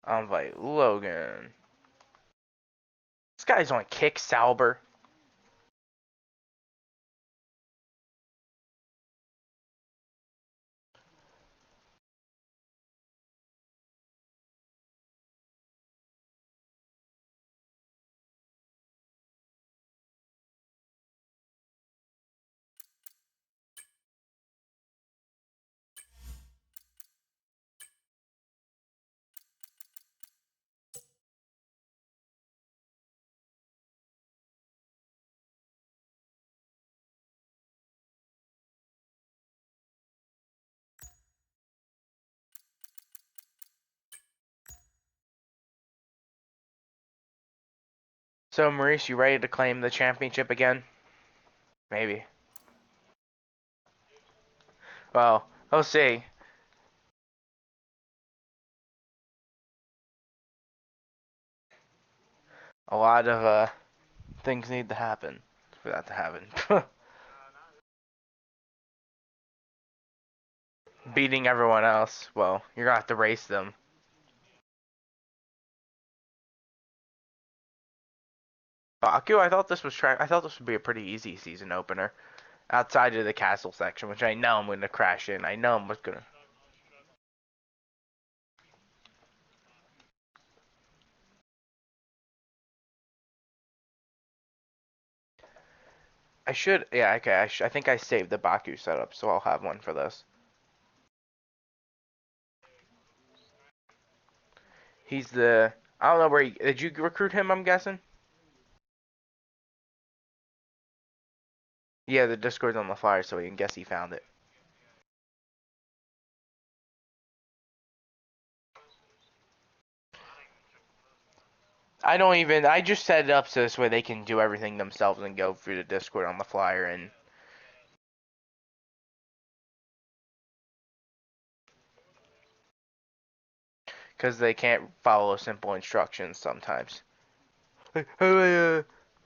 I'll invite Logan. This guy's on kick Sauber. So, Maurice, you ready to claim the championship again? Maybe. Well, we'll see. A lot of things need to happen for that to happen. Beating everyone else. Well, you're gonna have to race them. Baku, I thought this was track. I thought this would be a pretty easy season opener. Outside of the castle section, which I know I'm gonna crash in. I know I'm what's gonna. I should. Yeah. Okay. I think I saved the Baku setup, so I'll have one for this. He's the. I don't know where he. Did you recruit him? I'm guessing. Yeah, the Discord's on the flyer, so we can guess he found it. I don't even. I just set it up so this way they can do everything themselves and go through the Discord on the flyer, and because they can't follow simple instructions sometimes.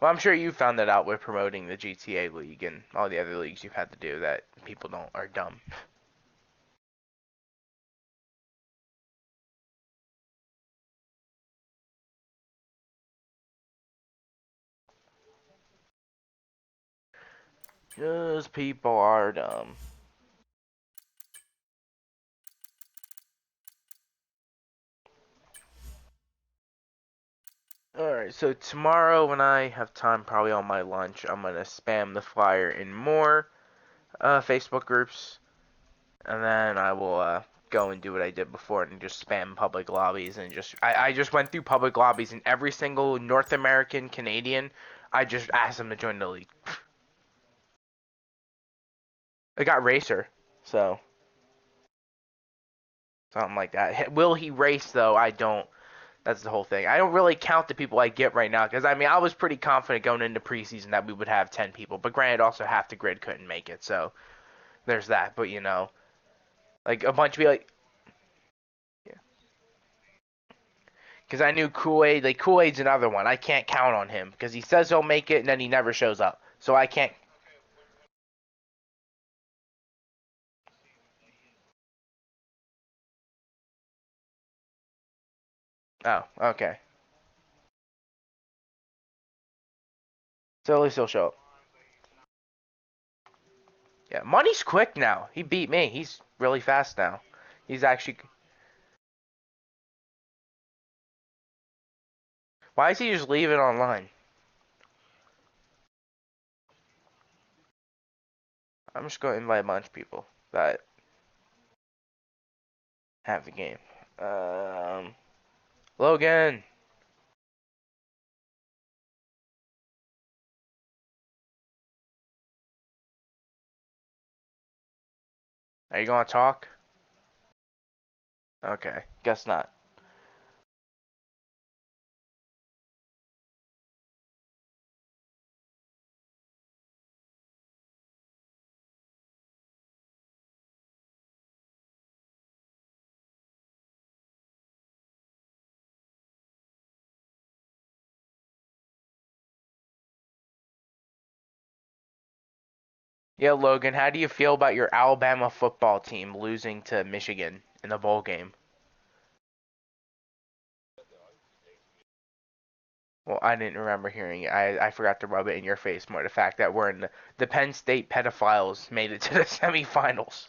Well, I'm sure you found that out with promoting the GTA League and all the other leagues you've had to do that people don't are dumb. Just people are dumb. Alright, so tomorrow when I have time, probably on my lunch, I'm gonna spam the flyer in more Facebook groups, and then I will go and do what I did before and just spam public lobbies and I just went through public lobbies and every single North American Canadian, I just asked them to join the league. I got Racer, so something like that. Will he race though? I don't. That's the whole thing. I don't really count the people I get right now because I mean I was pretty confident going into preseason that we would have 10 people, but granted also half the grid couldn't make it, so there's that. But you know, like a bunch of people like yeah. Because I knew Kool-Aid, like Kool-Aid's another one. I can't count on him because he says he'll make it and then he never shows up. So I can't. Oh, okay. So at least he'll show up. Yeah, Money's quick now. He beat me. He's really fast now. He's actually. Why is he just leaving online? I'm just going to invite a bunch of people that have the game. Um, Logan, are you going to talk? Okay, guess not. Yeah, Logan, how do you feel about your Alabama football team losing to Michigan in the bowl game? Well, I didn't remember hearing it. I forgot to rub it in your face more. The fact that we're in the Penn State pedophiles made it to the semifinals.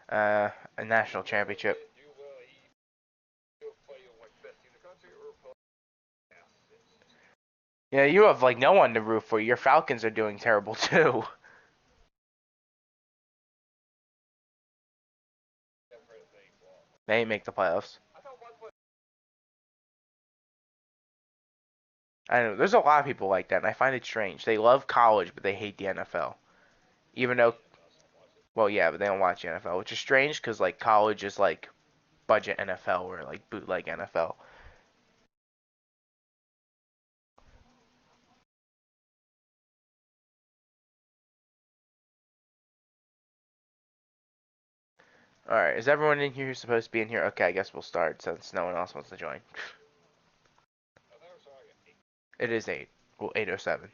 Uh, a national championship. Yeah, you have like no one to root for. Your Falcons are doing terrible too. They ain't make the playoffs. I know there's a lot of people like that, and I find it strange. They love college, but they hate the NFL. Even though, well, yeah, but they don't watch the NFL, which is strange because like college is like budget NFL or like bootleg NFL. All right, is everyone in here who's supposed to be in here? Okay, I guess we'll start since no one else wants to join. It is 8. Well, 8:07.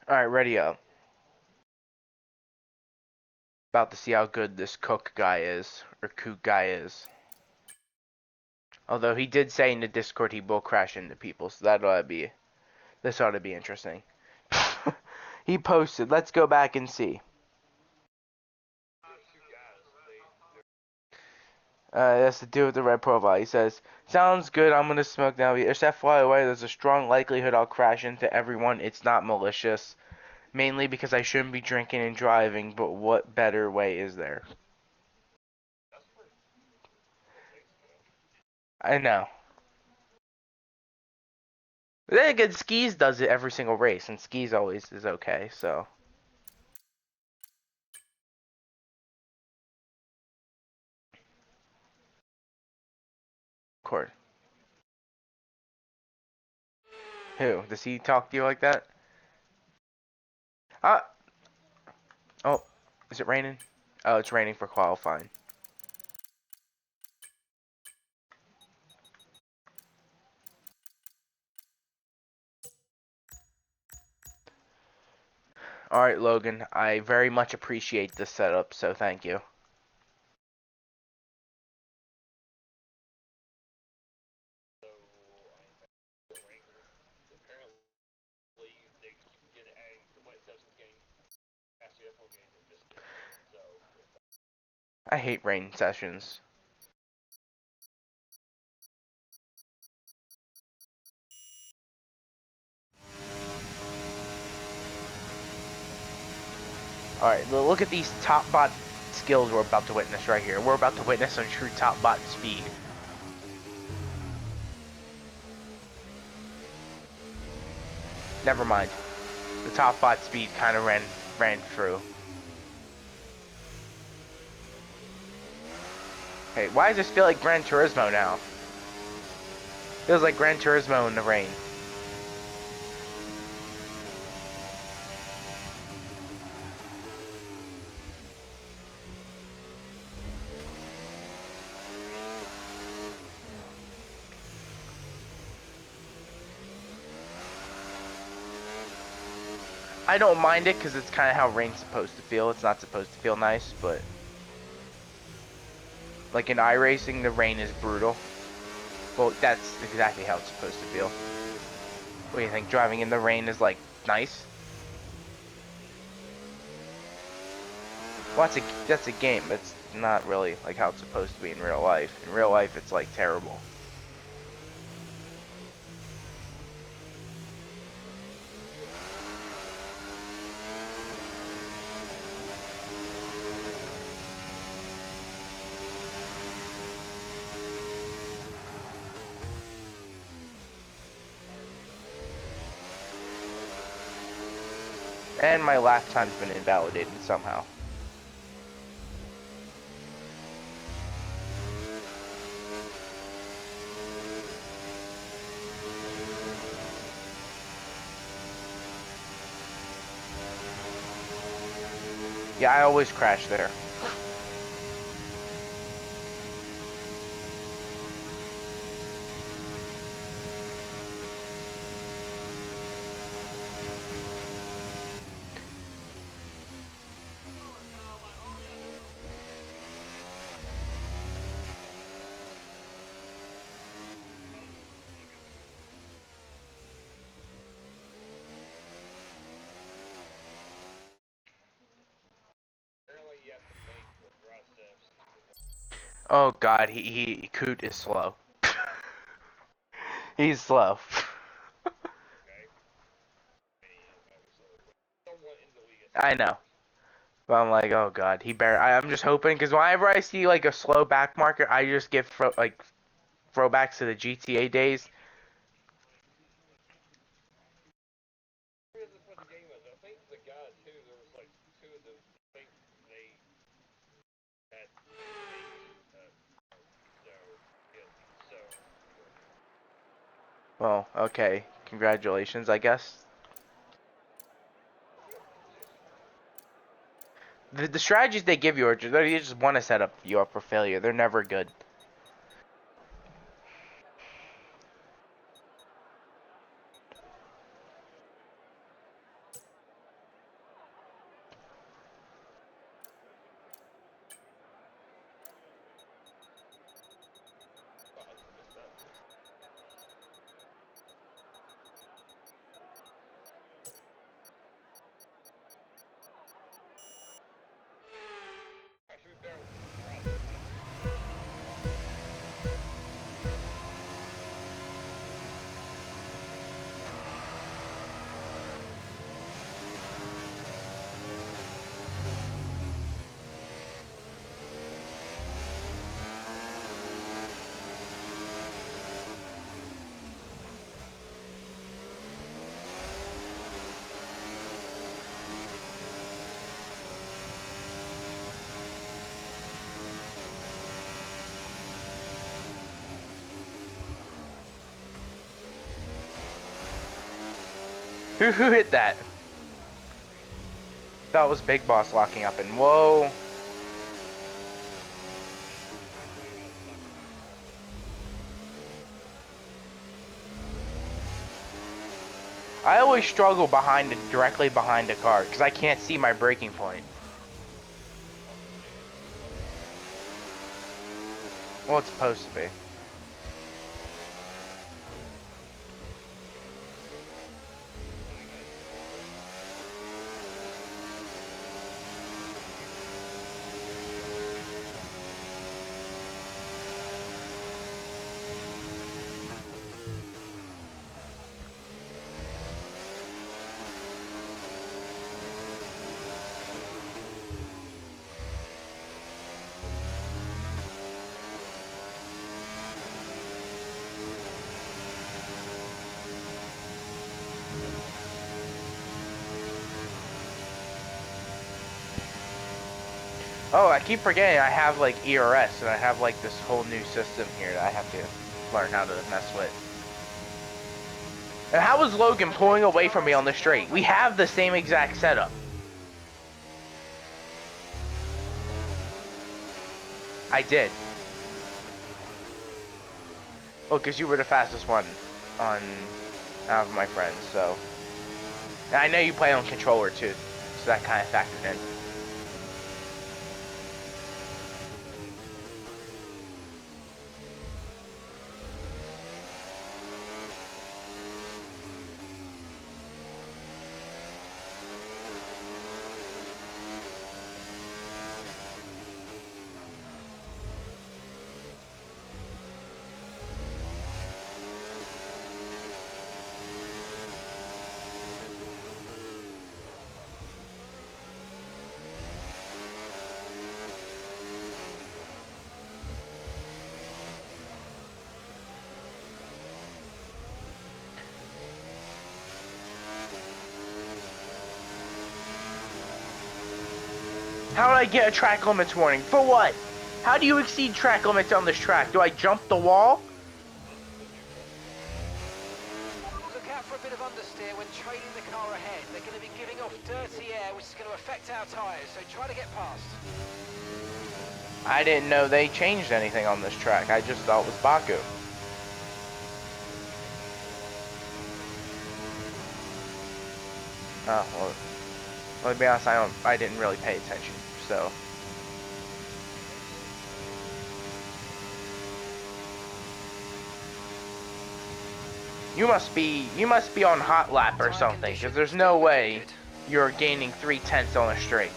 All right, ready up. About to see how good this Cook guy is, or Kook guy is. Although he did say in the Discord he will crash into people, so that ought to be, this ought to be interesting. He posted, let's go back and see. It has to do with the red profile. He says, sounds good, I'm gonna smoke now. If that fly away, there's a strong likelihood I'll crash into everyone. It's not malicious. Mainly because I shouldn't be drinking and driving, but what better way is there? I know. But then again, Skis does it every single race, and Skis always is okay, so. Court. Who? Does he talk to you like that? Ah! Oh, is it raining? Oh, it's raining for qualifying. Alright, Logan, I very much appreciate this setup, so thank you. I hate rain sessions. Alright, look at these top bot skills we're about to witness right here. We're about to witness some true top bot speed. Never mind. The top bot speed kind of ran through. Hey, why does this feel like Gran Turismo now? Feels like Gran Turismo in the rain. I don't mind it because it's kind of how rain's supposed to feel. It's not supposed to feel nice, but like in iRacing, the rain is brutal. Well, that's exactly how it's supposed to feel. What do you think? Driving in the rain is like nice? Well, that's a game. It's not really like how it's supposed to be in real life. In real life, it's like terrible. And my lap time's been invalidated somehow. Yeah, I always crash there. Oh God, Coot is slow. He's slow. I know. But I'm like, oh God, I'm just hoping, because whenever I see like a slow back marker, I just get throwbacks to the GTA days. Well, okay, congratulations, I guess. The strategies they give you are they just want to set up you up for failure. They're never good. Who hit that? That was Big Boss locking up, and whoa. I always struggle directly behind a car, because I can't see my braking point. Well, it's supposed to be. Oh, I keep forgetting I have like ERS, and I have like this whole new system here that I have to learn how to mess with. And how was Logan pulling away from me on the straight? We have the same exact setup. I did. Well, because you were the fastest one out of my friends, so. And I know you play on controller too, so that kind of factored in. How did I get a track limits warning? For what? How do you exceed track limits on this track? Do I jump the wall? Look out for a bit of understeer when trailing the car ahead. They're going to be giving off dirty air, which is going to affect our tyres, so try to get past. I didn't know they changed anything on this track. I just thought it was Baku. Oh, well, to be honest, I didn't really pay attention, so. You must be on hot lap or something, because there's no way you're gaining 3/10 on a straight.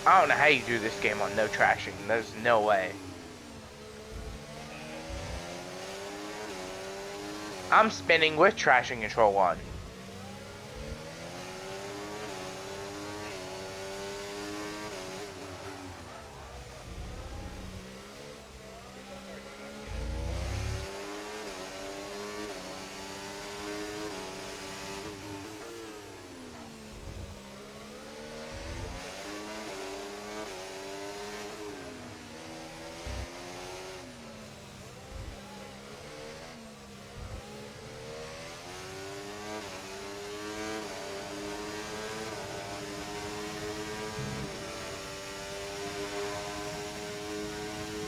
I don't know how you do this game on no traction. There's no way. I'm spinning with traction control on.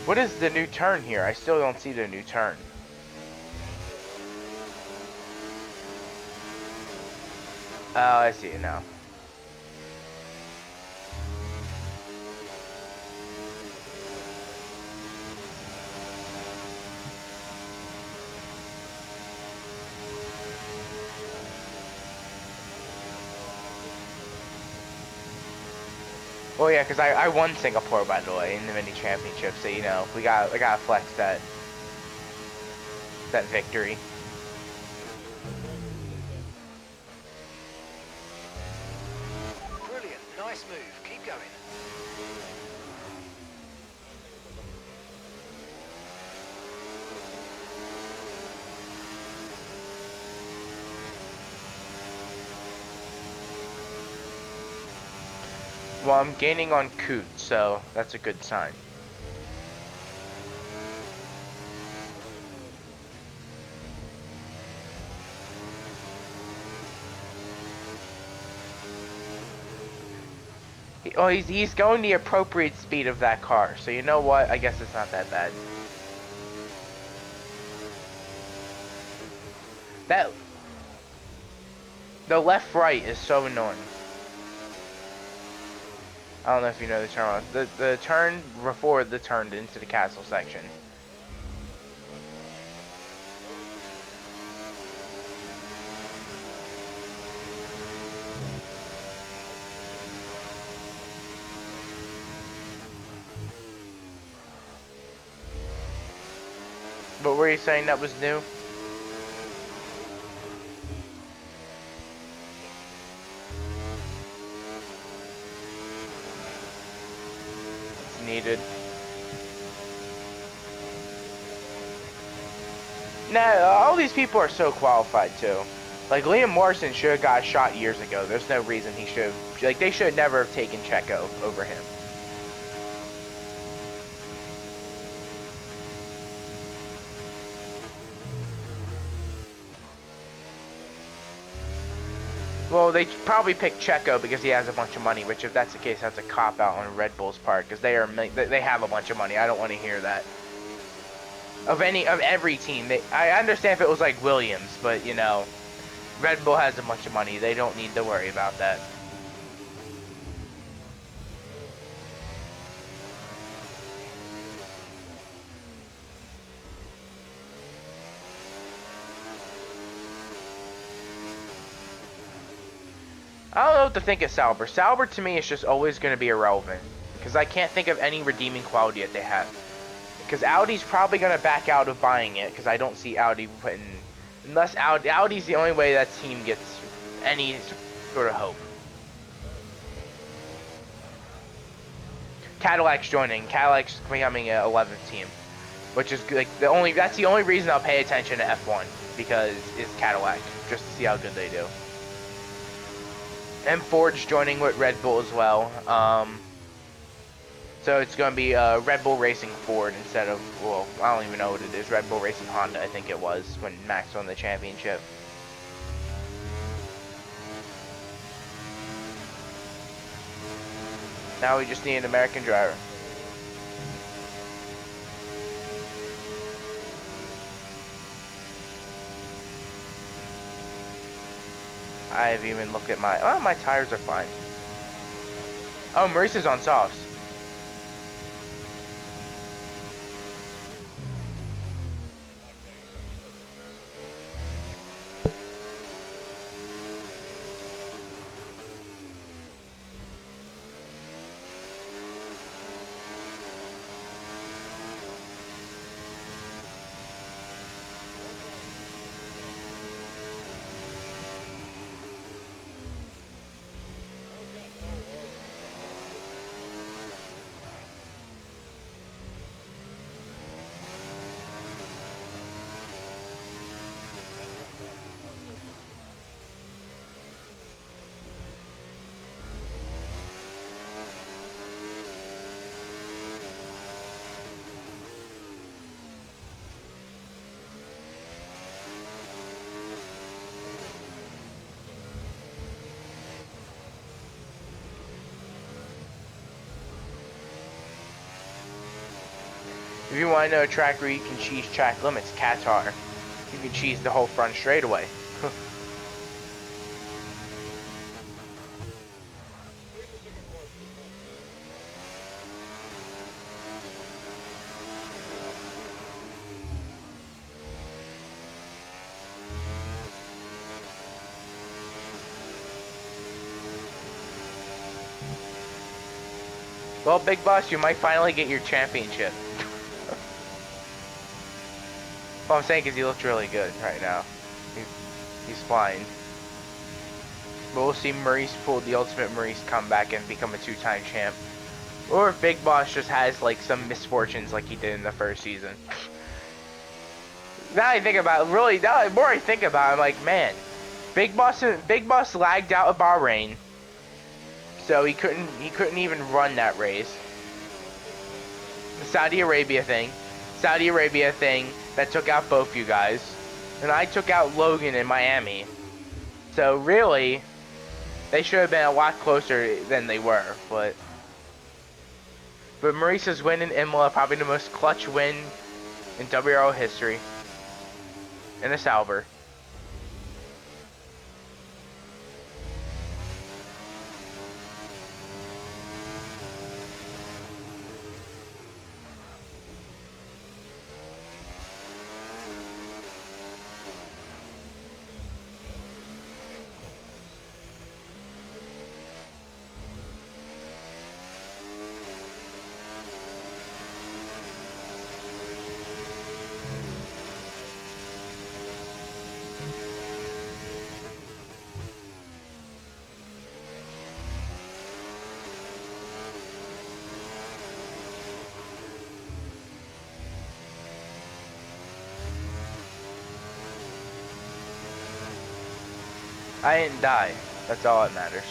What is the new turn here? I still don't see the new turn. Oh, I see it now. Well, yeah, because I won Singapore, by the way, in the mini championship, so you know I gotta flex that victory. Brilliant, nice move. Keep going. Well, I'm gaining on Coot, so that's a good sign. Oh, he's going the appropriate speed of that car, so you know what? I guess it's not that bad. The left-right is so annoying. I don't know if you know the turn. The turn before the turn into the castle section. What were you saying that was new? It's needed. Nah, all these people are so qualified too. Like Liam Morrison should have got shot years ago. There's no reason he should have, like, they should never have taken Checo over him. Well, they probably picked Checo because he has a bunch of money, which if that's the case, that's a cop-out on Red Bull's part, because they have a bunch of money. I don't want to hear that. Of every team. I understand if it was like Williams, but, you know, Red Bull has a bunch of money. They don't need to worry about that. I don't know what to think of Sauber. Sauber to me is just always going to be irrelevant, because I can't think of any redeeming quality that they have. Because Audi's probably going to back out of buying it, because I don't see Audi putting... Unless Audi's the only way that team gets any sort of hope. Cadillac's joining. Cadillac's becoming an 11th team, which is like that's the only reason I'll pay attention to F1, because it's Cadillac, just to see how good they do. And Ford's joining with Red Bull as well. So it's going to be Red Bull Racing Ford instead of, well, I don't even know what it is. Red Bull Racing Honda, I think it was, when Max won the championship. Now we just need an American driver. I have even looked at my tires are fine. Oh, Maurice is on softs. If you want to know a track where you can cheese track limits, Qatar. You can cheese the whole front straightaway. Well, Big Boss, you might finally get your championship. All I'm saying is he looks really good right now. He's flying. But we'll see Maurice pull the ultimate Maurice comeback and become a 2-time champ. Or if Big Boss just has like some misfortunes like he did in the first season. Now I think about it, really, now the more I think about it, I'm like, man, Big Boss lagged out of Bahrain. So he couldn't even run that race. The Saudi Arabia thing that took out both you guys. And I took out Logan in Miami. So really, they should have been a lot closer than they were, but Maurice's win in Imola, probably the most clutch win in WRL history. In a Sauber. I didn't die. That's all that matters.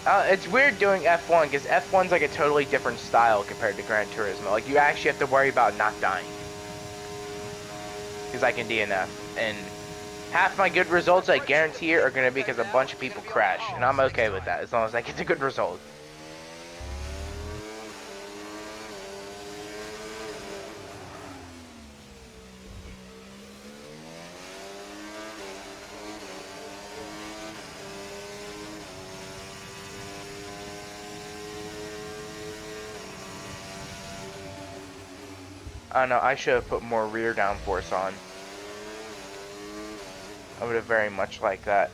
It's weird doing F1 because F1's like a totally different style compared to Gran Turismo. Like you actually have to worry about not dying. Because I can DNF. And half my good results I guarantee are going to be because a bunch of people crash. And I'm okay with that as long as I get a good result. I don't know, I should have put more rear downforce on. I would have very much liked that.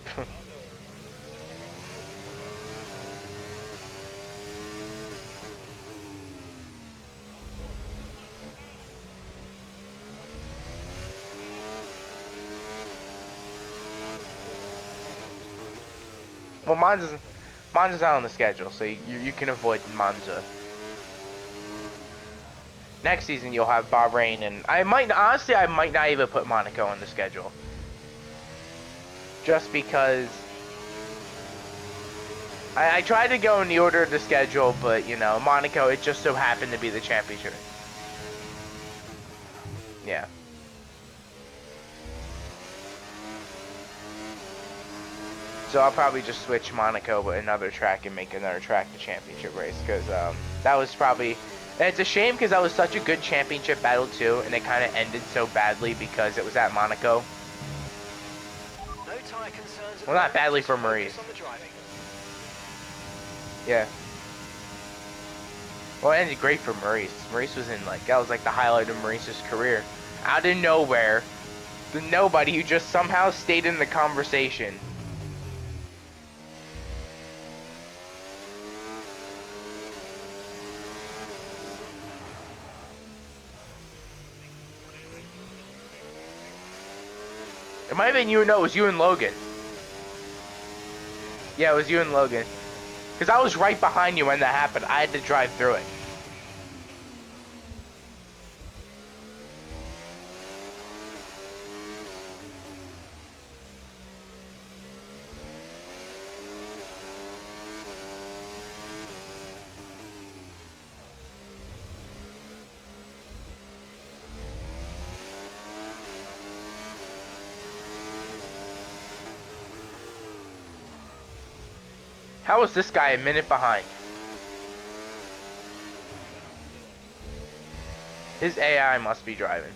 Well, Monza's out on the schedule, so you can avoid Monza. Next season you'll have Bahrain, and I might not even put Monaco on the schedule. Just because I tried to go in the order of the schedule, but you know, Monaco, it just so happened to be the championship. Yeah. So I'll probably just switch Monaco with another track and make another track the championship race, because that was probably... And it's a shame because that was such a good championship battle too, and it kind of ended so badly because it was at Monaco. No tire concerns. Well, not badly for Maurice. Yeah. Well, it ended great for Maurice. Maurice was in that was like the highlight of Maurice's career. Out of nowhere, the nobody who just somehow stayed in the conversation. It might have been you, no, it was you and Logan. Yeah, it was you and Logan. Because I was right behind you when that happened. I had to drive through it. How was this guy a minute behind? His AI must be driving.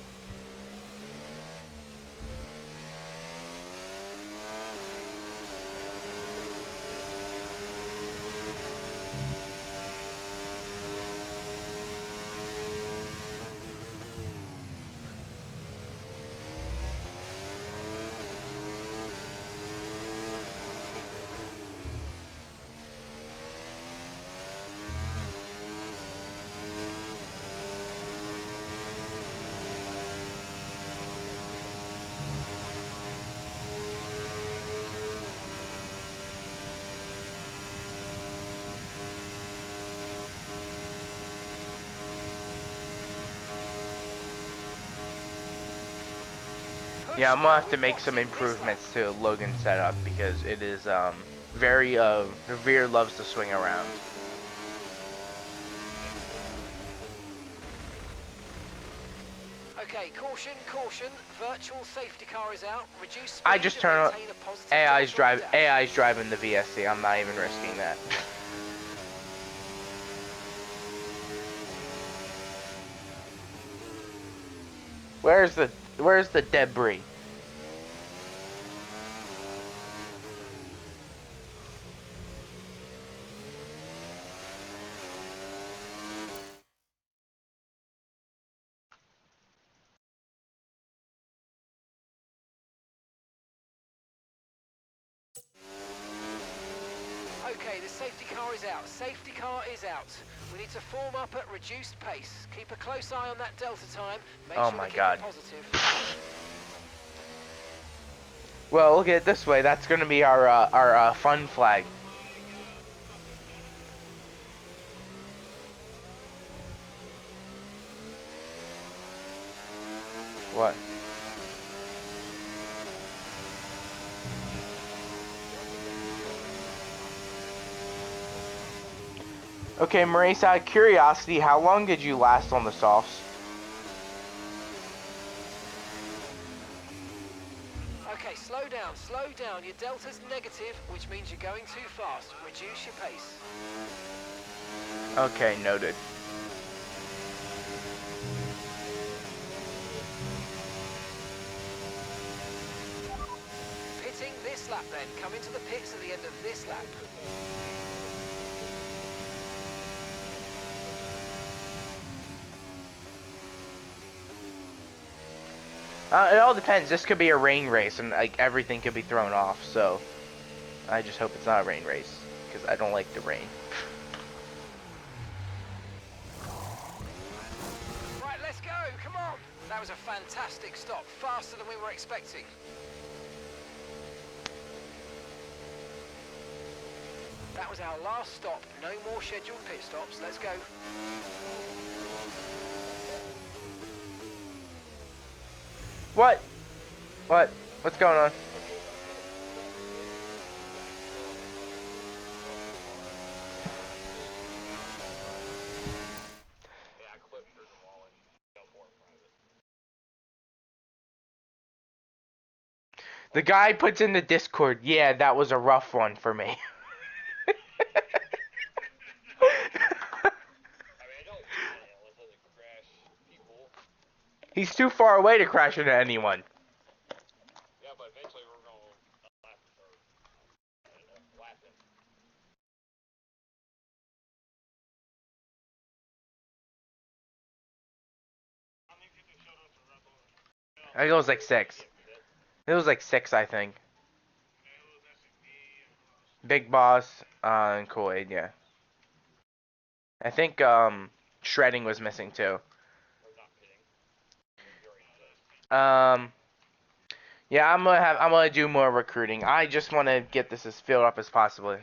Yeah, I'm gonna have to make some improvements to Logan's setup because it is very the rear loves to swing around. Okay, caution, caution. Virtual safety car is out. Reduce speed I just and turn on maintain a positive delta on the dash. AI's driving the VSC. I'm not even risking that. Where's the debris? Okay, the safety car is out. Safety car is out. We need to form up at reduced pace. Keep a close eye on that delta time. Make Oh sure my to keep God. it positive. Well, look at it this way. That's gonna be our fun flag. What? Okay, Maurice, out of curiosity, how long did you last on the softs? Okay, slow down, slow down. Your delta's negative, which means you're going too fast. Reduce your pace. Okay, noted. Pitting this lap then. Come into the pits at the end of this lap. It all depends. This could be a rain race, and like everything could be thrown off. So, I just hope it's not a rain race because I don't like the rain. Right, let's go. Come on. That was a fantastic stop. Faster than we were expecting. That was our last stop. No more scheduled pit stops. Let's go. What? What? What's going on? The guy puts in the Discord, yeah, that was a rough one for me. He's too far away to crash into anyone. Yeah, but eventually we're going to lap him. I think it was like 6. It was like 6, I think. Big Boss, and Kool-Aid, yeah. I think, Shredding was missing too. Yeah, I'm gonna do more recruiting. I just want to get this as filled up as possible.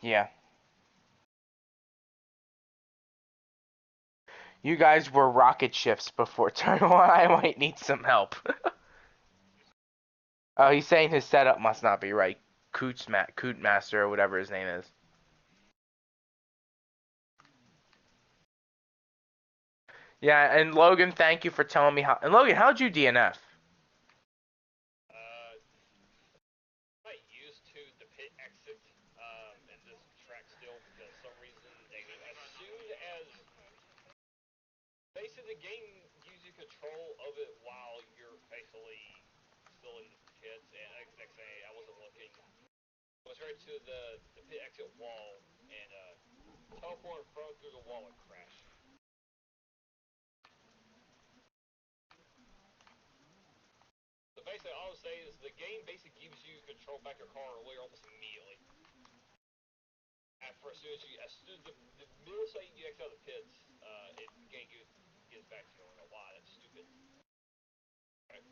Yeah. You guys were rocket shifts before turn 1. I might need some help. Oh, he's saying his setup must not be right. Cootmaster or whatever his name is. Yeah, and Logan, thank you for telling me how. And Logan, how'd you DNF? I used to the pit exit, and this track still because for some reason they as soon as basically the game gives you control of it while you're basically still in the pits. And next thing I wasn't looking, I was right to the pit exit wall and teleport through the wall and crash. So basically, all I'm saying is the game basically gives you control back your car earlier almost immediately. After as soon as the middle second you exit out of the pits, it game gives back to you. I don't know why. That's stupid. Okay.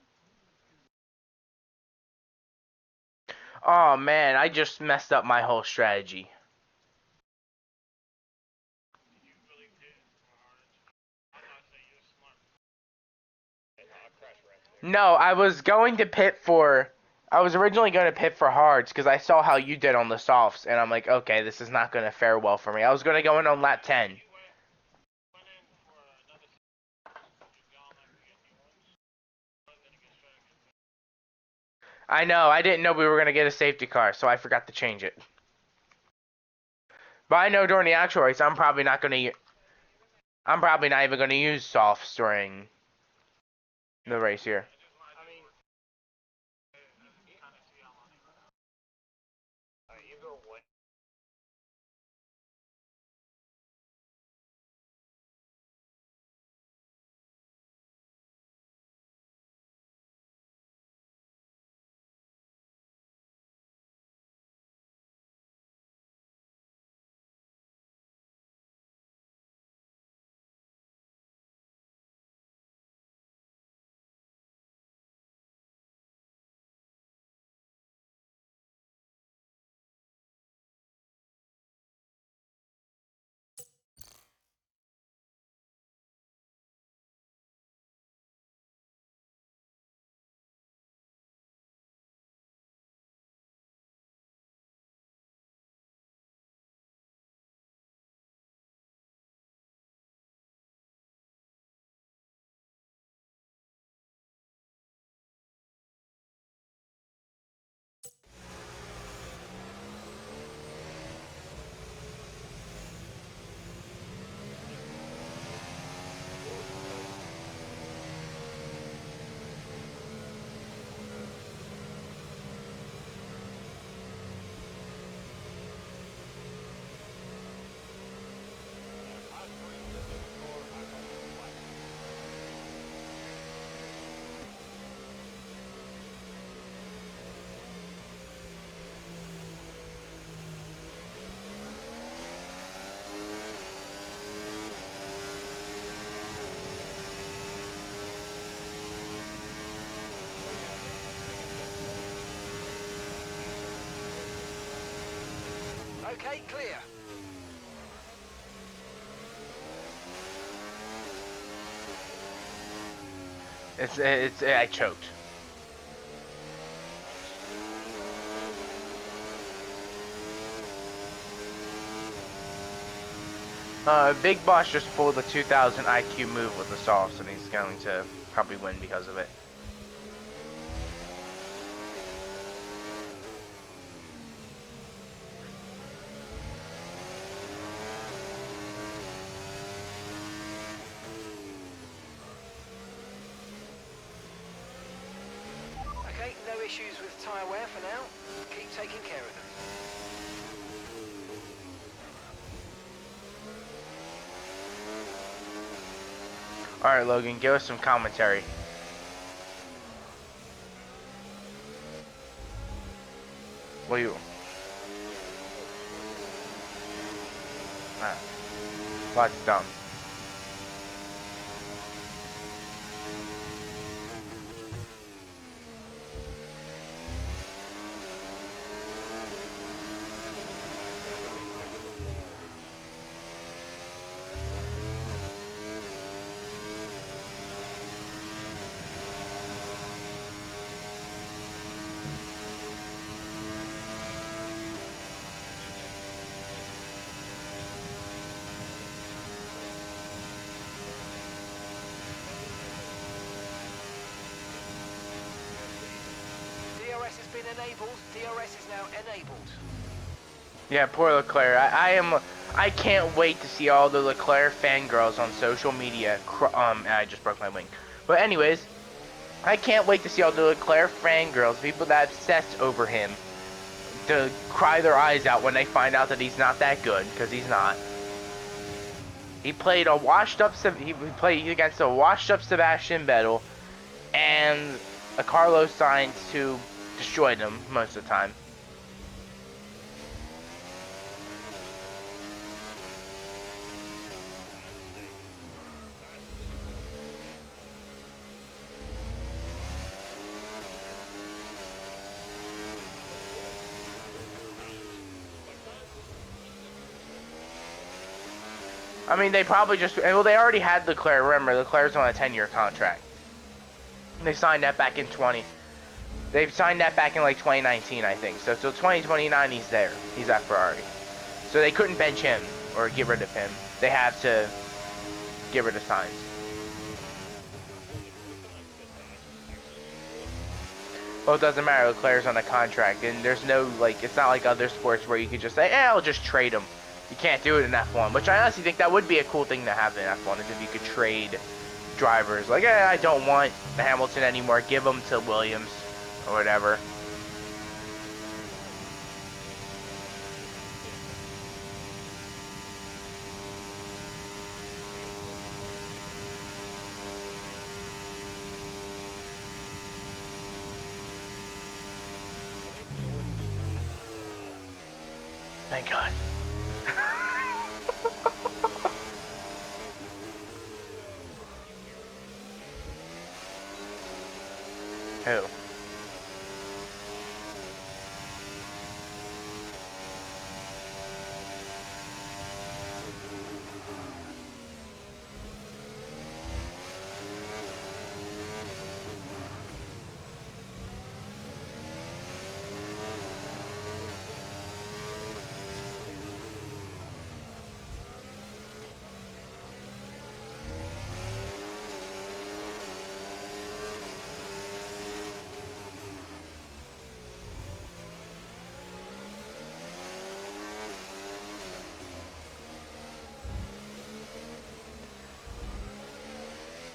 Oh man, I just messed up my whole strategy. You really did. I'm not saying you're smart. And I crashed right there. No, I was going to pit for. I was originally going to pit for hards because I saw how you did on the softs, and I'm like, okay, this is not going to fare well for me. I was going to go in on lap 10. You went in for another. You've gone like we get new ones. And then you get straight again. I know, I didn't know we were going to get a safety car, so I forgot to change it. But I know during the actual race, I'm probably not even going to use softs during the race here. I mean, either way. Okay, clear. I choked. Big Boss just pulled the 2000 IQ move with the softs, and he's going to probably win because of it. Okay, no issues with tyre wear for now. Keep taking care of them. Alright, Logan, give us some commentary. What do you... That's dumb. DRS has been enabled. DRS is now enabled. Yeah, poor Leclerc. I can't wait to see all the Leclerc fangirls on social media. I just broke my wing. But anyways, I can't wait to see all the Leclerc fangirls, people that obsess over him, to cry their eyes out when they find out that he's not that good, because he's not. He played he played against a washed up Sebastian Vettel and a Carlos Sainz who destroyed him most of the time. I mean, they probably just, well, they already had Leclerc. Remember, Leclerc's on a 10-year contract. They signed that back in They signed that back in like 2019, I think. So till 2029, he's there. He's at Ferrari. So they couldn't bench him or get rid of him. They have to get rid of Sainz. Well, it doesn't matter. Leclerc's on a contract, and there's no, like, it's not like other sports where you could just say, I'll just trade him. You can't do it in F1, which I honestly think that would be a cool thing to have in F1, is if you could trade drivers. Like, I don't want Hamilton anymore. Give him to Williams or whatever. Thank God. Who?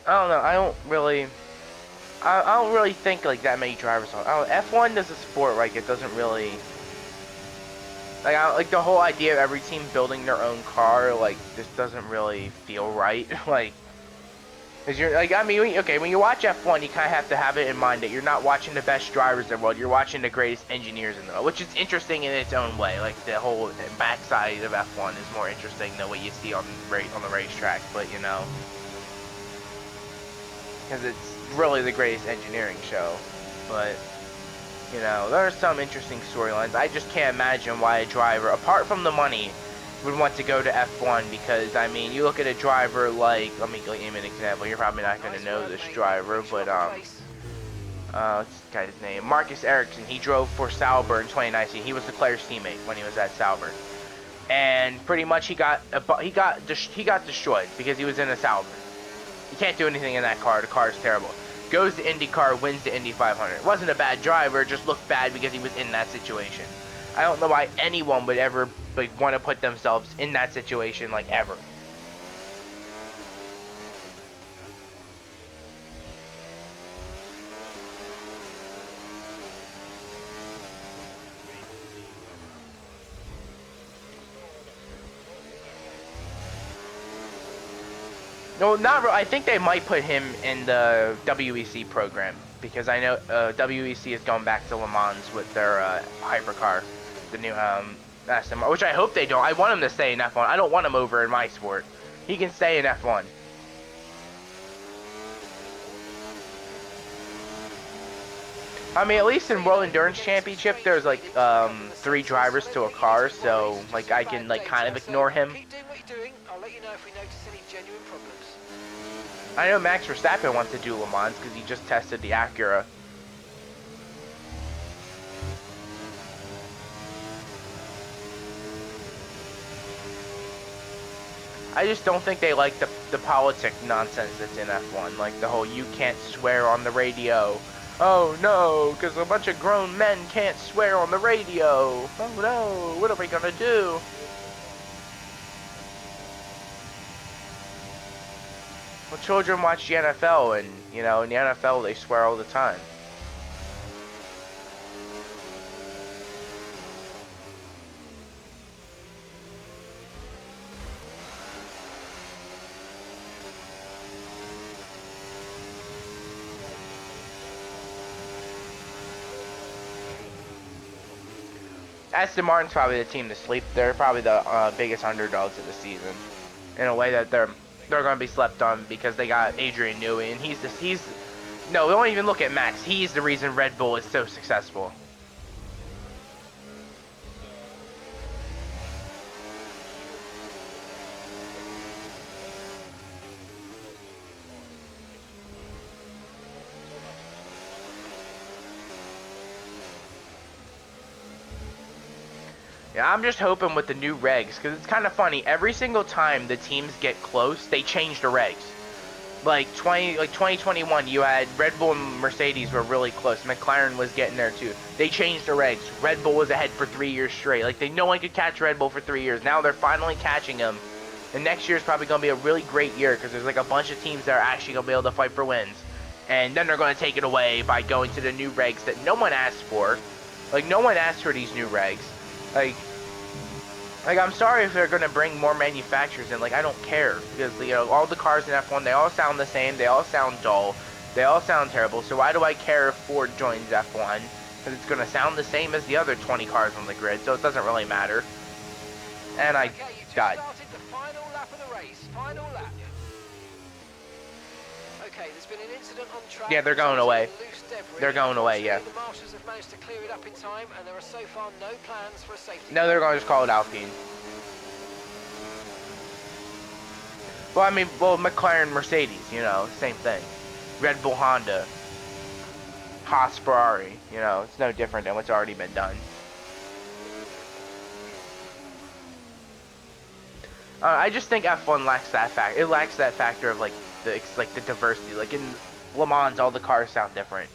I don't know. I don't really think like that many drivers on. F1 is a sport like it doesn't really like the whole idea of every team building their own car like this doesn't really feel right. Like, cause you're like, I mean, when you watch F1, you kind of have to have it in mind that you're not watching the best drivers in the world. You're watching the greatest engineers in the world, which is interesting in its own way. Like the whole backside of F1 is more interesting than what you see on the racetrack. But you know. Because it's really the greatest engineering show. But, you know, there are some interesting storylines. I just can't imagine why a driver, apart from the money, would want to go to F1 because, I mean, you look at a driver like, let me give you an example. You're probably not going to know this driver, but, what's this guy's name? Marcus Ericsson. He drove for Sauber in 2019. He was Leclerc's teammate when he was at Sauber. And pretty much he got destroyed because he was in a Sauber. You can't do anything in that car. The car is terrible. Goes to IndyCar, wins the Indy 500. Wasn't a bad driver, just looked bad because he was in that situation. I don't know why anyone would ever like want to put themselves in that situation, like ever. No, not really. I think they might put him in the WEC program because I know WEC is going back to Le Mans with their hypercar, the new Aston Martin, which I hope they don't. I want him to stay in F1. I don't want him over in my sport. He can stay in F1. I mean, at least in World Endurance Championship, there's like 3 drivers to a car, so like I can like kind of ignore him. Keep doing what you're doing. I'll let you know if we notice any genuine problems. I know Max Verstappen wants to do Le Mans because he just tested the Acura. I just don't think they like the politic nonsense that's in F1. Like the whole you can't swear on the radio Oh no, because a bunch of grown men can't swear on the radio. Oh no, what are we gonna do? Well, children watch the NFL, and, you know, in the NFL they swear all the time. Aston Martin's probably the team to sleep. They're probably the biggest underdogs of the season, in a way that they're going to be slept on because they got Adrian Newey, and he's no, don't even look at Max. He's the reason Red Bull is so successful. Yeah, I'm just hoping with the new regs, because it's kind of funny. Every single time the teams get close, they change the regs. Like 2021, you had Red Bull and Mercedes were really close. McLaren was getting there too. They changed the regs. Red Bull was ahead for 3 years straight. Like, no one could catch Red Bull for 3 years. Now they're finally catching them. And next year is probably going to be a really great year because there's like a bunch of teams that are actually going to be able to fight for wins. And then they're going to take it away by going to the new regs that no one asked for. Like, no one asked for these new regs. Like, I'm sorry if they're going to bring more manufacturers in. Like, I don't care. Because, you know, all the cars in F1, they all sound the same. They all sound dull. They all sound terrible. So why do I care if Ford joins F1? Because it's going to sound the same as the other 20 cars on the grid. So it doesn't really matter. And I Okay, you just died. started the final lap of the race. Final lap. Okay, there's been an incident on track. Yeah, they're going away. Loose debris. They're going away, yeah. The marshals have managed to clear it up in time, and there are so far no plans for a safety. No, they're going to just call it Alpine. Well, I mean, McLaren, Mercedes, you know, same thing. Red Bull, Honda. Haas, Ferrari, you know, it's no different than what's already been done. I just think F1 lacks that fact. It lacks that factor of like the diversity. Like in Le Mans, all the cars sound different,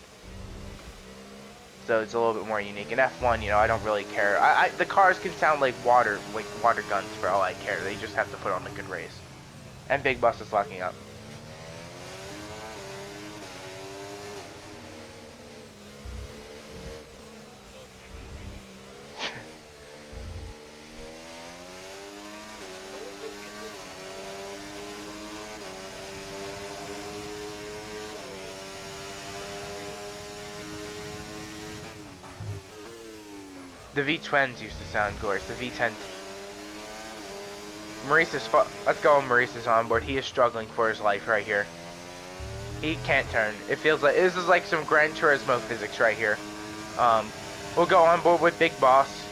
so it's a little bit more unique. In F1, you know, I don't really care. The cars can sound like water guns for all I care. They just have to put on a good race. And Big Boss is locking up. The V-twins used to sound gorgeous. The V10. Maurice is let's go. Maurice is on board. He is struggling for his life right here. He can't turn. It feels like this is like some Gran Turismo physics right here. We'll go on board with Big Boss.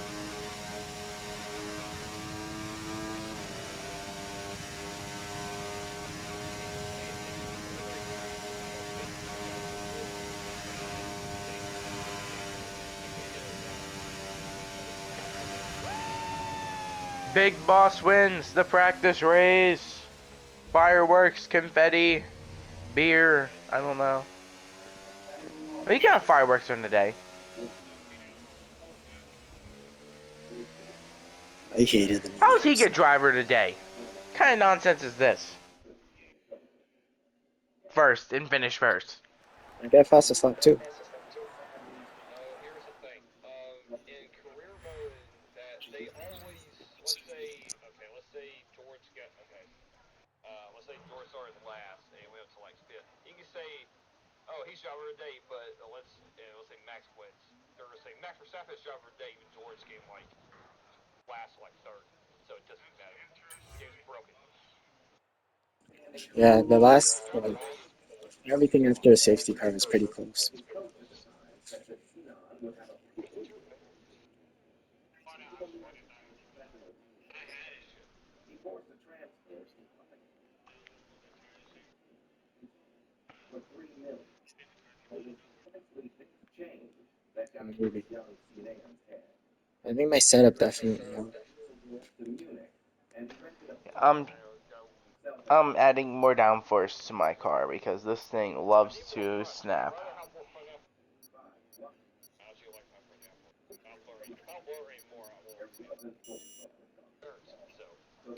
Big Boss wins the practice race. Fireworks, confetti, beer. I don't know. You can have fireworks during the day. I hated them. How does he get driver today? What kind of nonsense is this? First and finish first. I got fastest lap too. Here's the thing. In career mode, that they always, let's say George got, let's say George started last and went up to like fifth. He can say, oh, he's driver of the day, but let's say Max wins. They're gonna say Max Verstappen's driver of the day, even George came like last, like third. So it doesn't matter. Game's broken. Yeah, the last everything after a safety car was pretty close. I think my setup definitely helped. I'm I'm adding more downforce to my car because this thing loves to snap. So,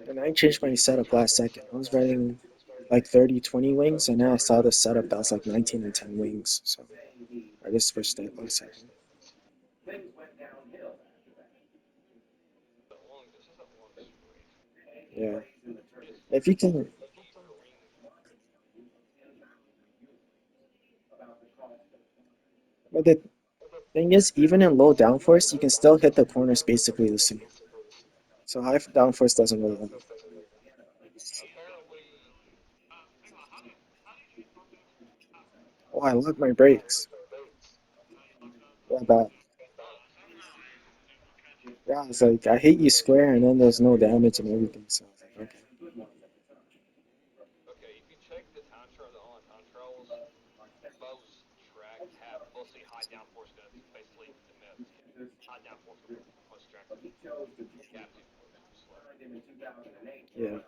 And I changed my setup last second. I was running like 30-20 wings, and then I saw the setup that was like 19 and 10 wings. So I just switched it last second. this is a long straight. Yeah. Just If you can, keep your wing. but the thing is, even in low downforce, you can still hit the corners basically the same. So high downforce doesn't really matter. Apparently, Oh, I love my brakes. Yeah, but yeah, it's like I hit you square, and then there's no damage and everything. So I was like, okay. okay, if you check the time trial, the online time trials, most tracks have mostly high downforce guns. Basically, the high downforce most tracks have to slow. Yeah.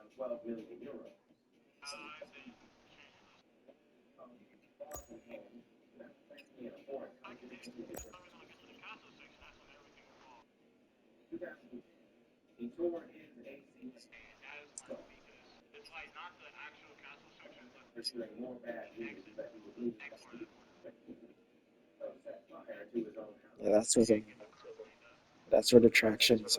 Yeah, that's where the traction is.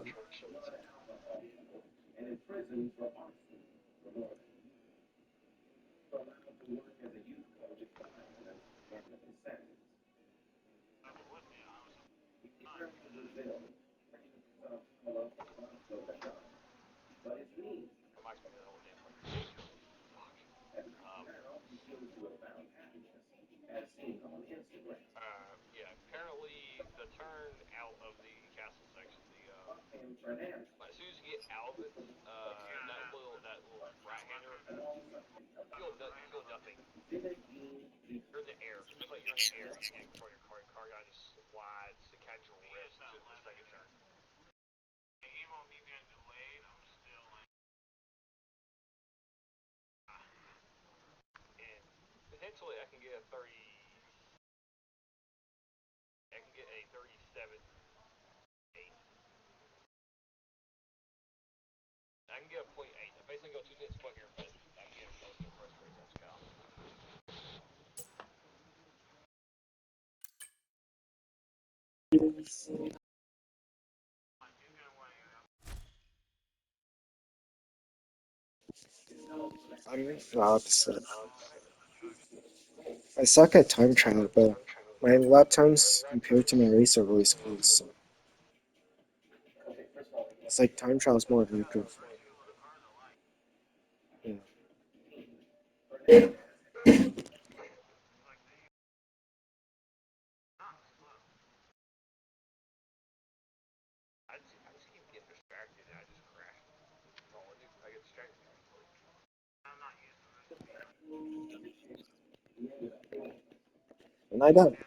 Reminds me of that old damn like, fuck. Um, yeah, apparently the turn out of the castle section, as soon as you get out of it, that little right hander, you feel nothing. You're in the air. It feels like you're in the air and before your car guy just slides to catch your wrist to the second turn. And potentially I can get a 30. I can get a 37. 8. I can get a .8. I basically go 2 minutes quicker, but I can get a close to first rate touch cow. I'm the opposite. I suck at time trial, but my lap times compared to my race are always close. So it's like time trial is more objective. Yeah. I just keep getting distracted and I just crash. That's all I do. I get distracted. And I don't.